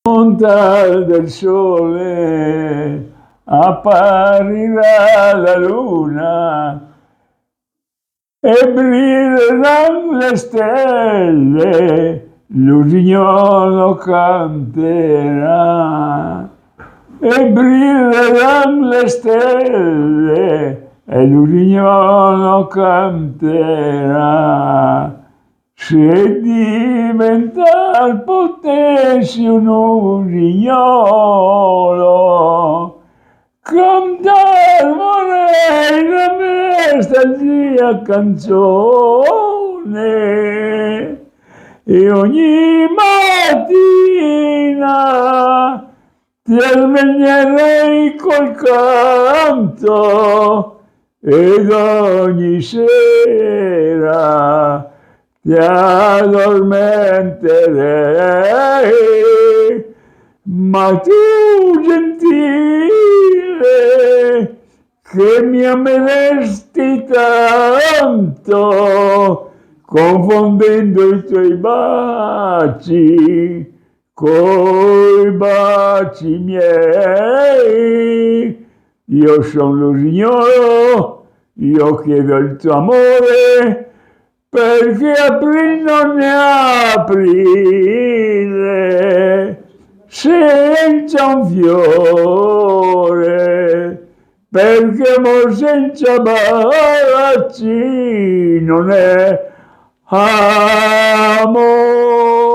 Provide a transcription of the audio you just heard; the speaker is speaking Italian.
Punta del sole apparirà la luna e brilleranno le stelle, l'Unione canterà. E brilleranno le stelle e l'Unione canterà. Se diventar potessi un usignolo, cantar vorrei la nostalgia canzone e ogni mattina ti sveglierei col canto ed ogni sera ti addormenterei, ma tu gentile che mi ameresti tanto, confondendo i tuoi baci coi baci miei. Io sono l'usignolo, io chiedo il tuo amore, perché aprir non è aprile senza un fiore, perché amor senza baci non è amore.